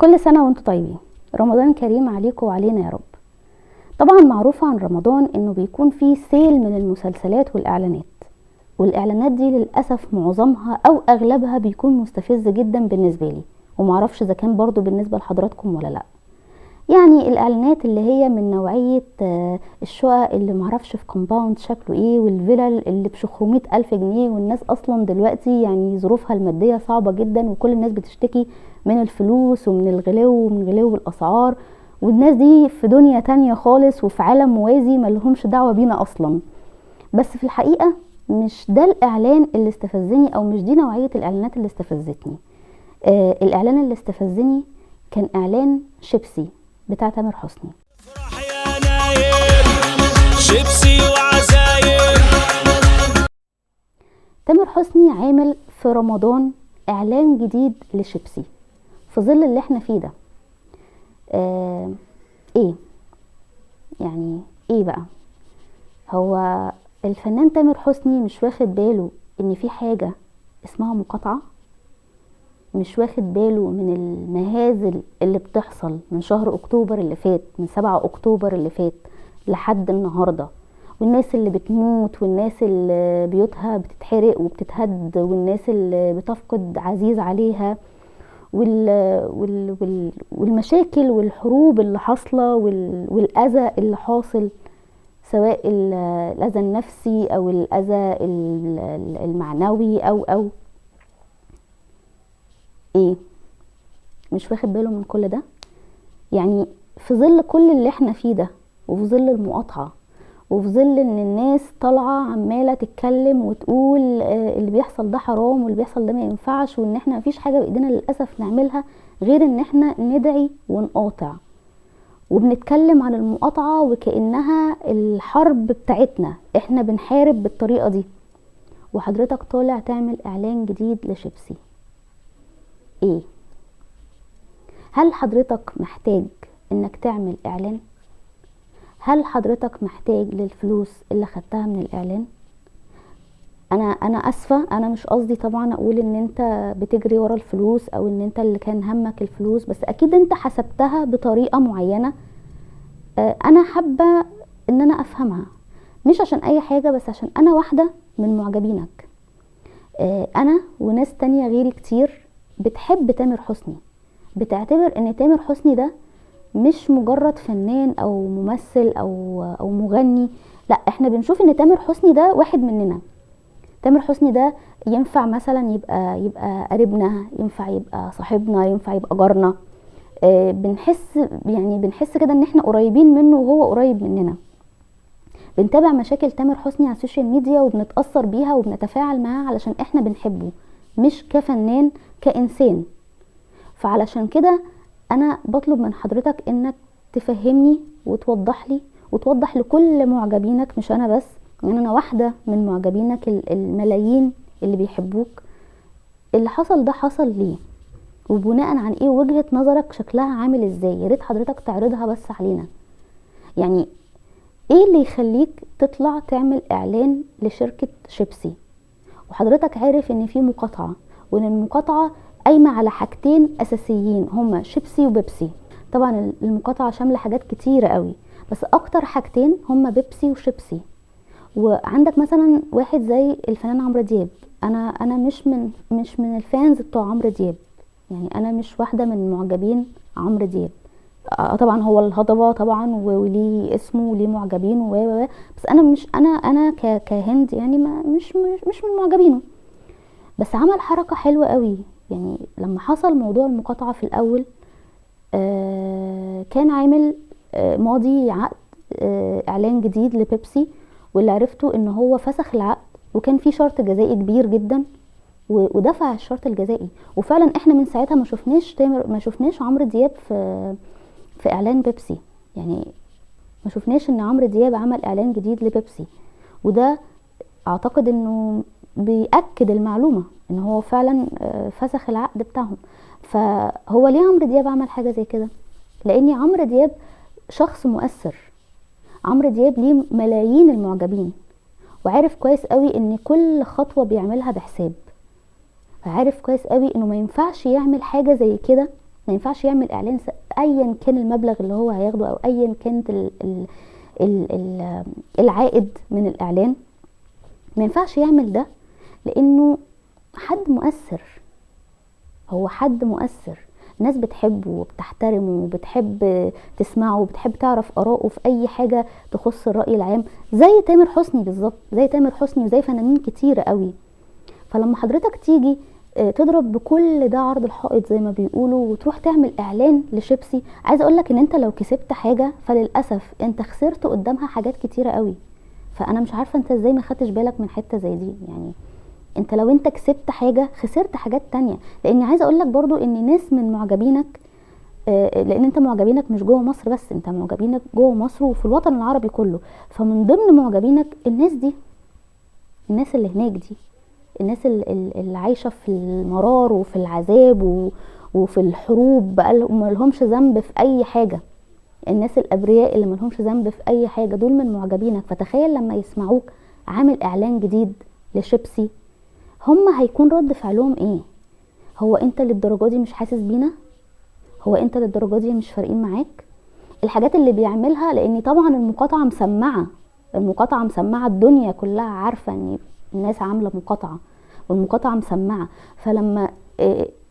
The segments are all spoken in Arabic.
كل سنة وانتم طيبين. رمضان كريم عليكم وعلينا يا رب. طبعا معروف عن رمضان انه بيكون فيه سيل من المسلسلات والاعلانات دي للأسف معظمها او اغلبها بيكون مستفز جدا بالنسبة لي، ومعرفش اذا كان برضو بالنسبة لحضراتكم ولا لا. يعني الاعلانات اللي هي من نوعية الشقق اللي معرفش في كومباوند شكله ايه، والفلل اللي ب600 ألف جنيه، والناس اصلا دلوقتي يعني ظروفها المادية صعبة جدا، وكل الناس بتشتكي من الفلوس ومن الغلو ومن غلو الاسعار، والناس دي في دنيا تانية خالص وفي عالم موازي ملهمش دعوة بينا اصلا. بس في الحقيقة مش ده الاعلان اللي استفزني، او مش دي نوعية الاعلانات اللي استفزتني. الاعلان اللي استفزني كان اعلان شيبسي بتاع تامر حسني. شيبسي وعزاير. تامر حسني عامل في رمضان اعلان جديد لشيبسي في ظل اللي احنا فيه ده. ايه يعني ايه بقى؟ هو الفنان تامر حسني مش واخد باله ان في حاجة اسمها مقاطعة؟ مش واخد باله من المهازل اللي بتحصل من شهر اكتوبر اللي فات، من 7 اكتوبر اللي فات لحد النهاردة، والناس اللي بتموت، والناس اللي بيوتها بتتحرق وبتتهد، والناس اللي بتفقد عزيز عليها، والمشاكل والحروب اللي حاصلة، والأذى اللي حاصل، سواء الأذى النفسي أو الأذى المعنوي أو ايه؟ مش واخد باله من كل ده؟ يعني في ظل كل اللي احنا فيه ده، وفي ظل المقاطعة، وفي ظل ان الناس طالعة عمالة تتكلم وتقول اللي بيحصل ده حرام واللي بيحصل ده ما ينفعش، وان احنا مفيش حاجة بايدينا للأسف نعملها غير ان احنا ندعي ونقاطع، وبنتكلم عن المقاطعة وكأنها الحرب بتاعتنا، احنا بنحارب بالطريقة دي، وحضرتك طالع تعمل اعلان جديد لشيبسي. ايه؟ هل حضرتك محتاج انك تعمل اعلان؟ هل حضرتك محتاج للفلوس اللي خدتها من الاعلان؟ انا اسفة، انا مش قصدي طبعا اقول ان انت بتجري ورا الفلوس او ان انت اللي كان همك الفلوس، بس اكيد انت حسبتها بطريقة معينة. انا حابة ان انا افهمها، مش عشان اي حاجة، بس عشان انا واحدة من معجبينك. انا وناس تانية غيري كتير بتحب تامر حسني، بتعتبر ان تامر حسني ده مش مجرد فنان او ممثل او مغني، لا، احنا بنشوف ان تامر حسني ده واحد مننا. تامر حسني ده ينفع مثلا يبقى قريبنا، ينفع يبقى صاحبنا، ينفع يبقى جارنا. بنحس كده ان احنا قريبين منه وهو قريب مننا. بنتابع مشاكل تامر حسني على السوشيال ميديا وبنتأثر بيها وبنتفاعل معاه علشان احنا بنحبه، مش كفنان، كإنسان. فعلشان كده انا بطلب من حضرتك انك تفهمني وتوضح لي وتوضح لكل معجبينك، مش انا بس، يعني انا واحدة من معجبينك الملايين اللي بيحبوك، اللي حصل ده حصل ليه، وبناء عن ايه، وجهة نظرك شكلها عامل ازاي. يا ريت حضرتك تعرضها بس علينا. يعني ايه اللي يخليك تطلع تعمل اعلان لشركة شيبسي وحضرتك عارف ان في مقاطعة، وان المقاطعة قايمة على حاجتين اساسيين، هما شيبسي وبيبسي. طبعا المقاطعة شاملة حاجات كتيرة قوي، بس اكتر حاجتين هما بيبسي وشيبسي. وعندك مثلا واحد زي الفنان عمرو دياب، انا مش من الفانز بتوع عمرو دياب، يعني انا مش واحدة من معجبين عمرو دياب. طبعا هو الهضبة طبعا وليه اسمه وليه معجبين بس انا مش انا كهند، يعني مش من معجبينه. بس عمل حركة حلوة قوي، يعني لما حصل موضوع المقاطعة في الاول كان عامل ماضي عقد اعلان جديد لبيبسي، واللي عرفته ان هو فسخ العقد، وكان في شرط جزائي كبير جدا ودفع الشرط الجزائي. وفعلا احنا من ساعتها ما شفناش عمرو دياب في اعلان بيبسي، يعني ما شفناش ان عمرو دياب عمل اعلان جديد لبيبسي. وده اعتقد انه بيأكد المعلومة ان هو فعلا فسخ العقد بتاعهم. فهو ليه عمرو دياب عمل حاجة زي كده؟ لان عمرو دياب شخص مؤثر، عمرو دياب ليه ملايين المعجبين، وعارف كويس قوي ان كل خطوة بيعملها بحساب، فعارف كويس قوي انه ما ينفعش يعمل حاجة زي كده ما ينفعش يعمل اعلان ايا كان المبلغ اللي هو هياخده او ايا كانت العائد من الاعلان. ما ينفعش يعمل ده لانه حد مؤثر، هو حد مؤثر، الناس بتحبه وبتحترمه وبتحب تسمعه وبتحب تعرف آراءه في اي حاجة تخص الرأي العام، زي تامر حسني بالظبط، زي تامر حسني وزي فنانين كتير قوي. فلما حضرتك تيجي تضرب بكل ده عرض الحائط زي ما بيقولوا وتروح تعمل اعلان لشيبسي، عايزه اقولك ان انت لو كسبت حاجه فللاسف انت خسرت قدامها حاجات كتيره قوي. فانا مش عارفه انت ازاي ما خدتش بالك من حته زي دي. يعني انت لو انت كسبت حاجه خسرت حاجات تانية. لاني عايزه اقولك برضو ان ناس من معجبينك، لان انت معجبينك مش جوه مصر بس، انت معجبينك جوه مصر وفي الوطن العربي كله. فمن ضمن معجبينك الناس دي، الناس اللي هناك دي، الناس اللي عايشه في المرار وفي العذاب وفي الحروب بقى ما لهمش ذنب في اي حاجه، الناس الابرياء اللي ما لهمش ذنب في اي حاجه، دول من معجبينك. فتخيل لما يسمعوك عامل اعلان جديد لشيبسي، هم هيكون رد فعلهم ايه؟ هو انت للدرجه دي مش حاسس بينا؟ هو انت للدرجه دي مش فارقين معاك؟ الحاجات اللي بيعملها، لان طبعا المقاطعه مسمعه، المقاطعه مسمعه، الدنيا كلها عارفه ان الناس عامله مقاطعه والمقاطعه مسمعه. فلما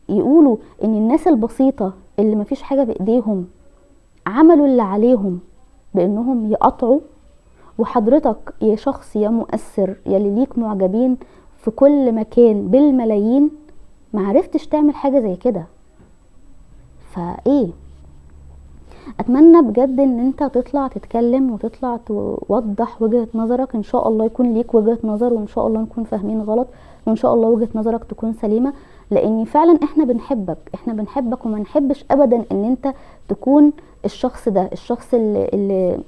يقولوا ان الناس البسيطه اللي مفيش حاجه بايديهم عملوا اللي عليهم بانهم يقطعوا، وحضرتك يا شخص يا مؤثر يا اللي ليك معجبين في كل مكان بالملايين معرفتش تعمل حاجه زي كده، فايه؟ اتمنى بجد ان انت تطلع تتكلم وتطلع توضح وجهة نظرك. ان شاء الله يكون ليك وجهة نظر، وان شاء الله نكون فاهمين غلط، وان شاء الله وجهة نظرك تكون سليمة. لاني فعلا احنا بنحبك وما نحبش ابدا ان انت تكون الشخص ده، الشخص اللي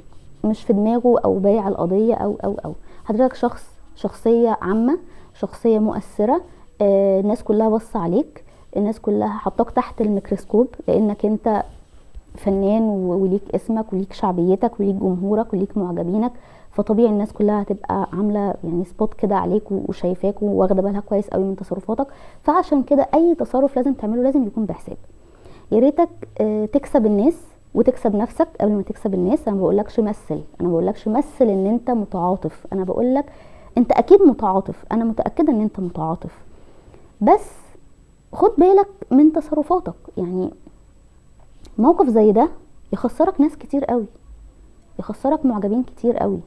مش في دماغه او بايع القضية او حضرتك شخصية عامة، شخصية مؤثرة، الناس كلها بص عليك، الناس كلها حطاك تحت الميكروسكوب لانك انت فنان وليك اسمك وليك شعبيتك وليك جمهورك وليك معجبينك. فطبيعي الناس كلها هتبقى عامله يعني سبوت كده عليك وشايفاك وواخده بالها كويس قوي من تصرفاتك. فعشان كده اي تصرف لازم تعمله لازم يكون بحساب. يا ريتك تكسب الناس وتكسب نفسك قبل ما تكسب الناس. انا ما بقولكش مثل، انا ما بقولكش مثل ان انت متعاطف، انا بقولك انت اكيد متعاطف، انا متاكده ان انت متعاطف، بس خد بالك من تصرفاتك. يعني موقف زي ده يخسرك ناس كتير قوي، يخسرك معجبين كتير قوي.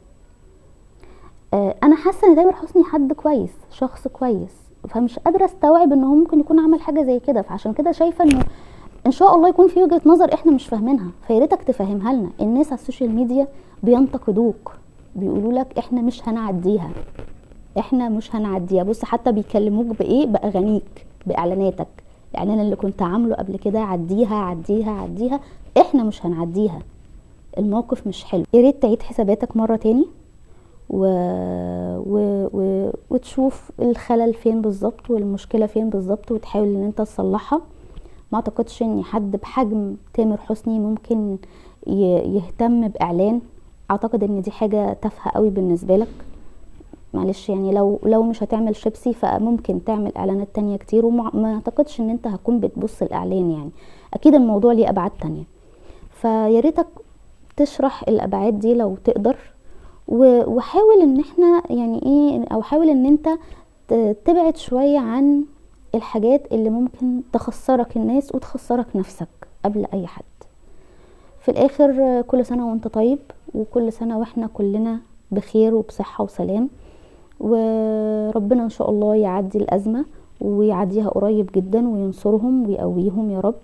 انا حاسه ان تامر حسني حد كويس، شخص كويس، فمش قادره استوعب انه ممكن يكون عمل حاجه زي كده. فعشان كده شايفه انه ان شاء الله يكون في وجهه نظر احنا مش فاهمينها، فياريتك تفهمها لنا. الناس على السوشيال ميديا بينتقدوك، بيقولوا لك احنا مش هنعديها، احنا مش هنعديها. بص حتى بيكلموك بايه؟ باغانيك، باعلاناتك، الاعلان اللي كنت عامله قبل كده عديها عديها عديها، احنا مش هنعديها، الموقف مش حلو. يا ريت تعيد حساباتك مره تاني وتشوف الخلل فين بالظبط والمشكله فين بالظبط وتحاول ان انت تصلحها. ما اعتقدش ان حد بحجم تامر حسني ممكن يهتم باعلان. اعتقد ان دي حاجه تافهه قوي بالنسبه لك. معلش يعني لو مش هتعمل شيبسي فممكن تعمل اعلانات تانية كتير، وما اعتقدش ان انت هتكون بتبص الاعلان، يعني اكيد الموضوع ليه ابعاد تانية. فياريتك تشرح الابعاد دي لو تقدر، وحاول ان احنا يعني ايه، او حاول ان انت تبعد شوية عن الحاجات اللي ممكن تخسرك الناس وتخسرك نفسك قبل اي حد. في الاخر كل سنة وانت طيب، وكل سنة واحنا كلنا بخير وبصحة وسلام، وربنا ان شاء الله يعدي الازمة ويعديها قريب جدا وينصرهم ويقويهم يا رب.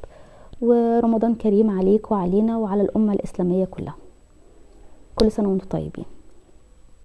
ورمضان كريم عليك وعلينا وعلى الامة الاسلامية كلها. كل سنة وانتم طيبين.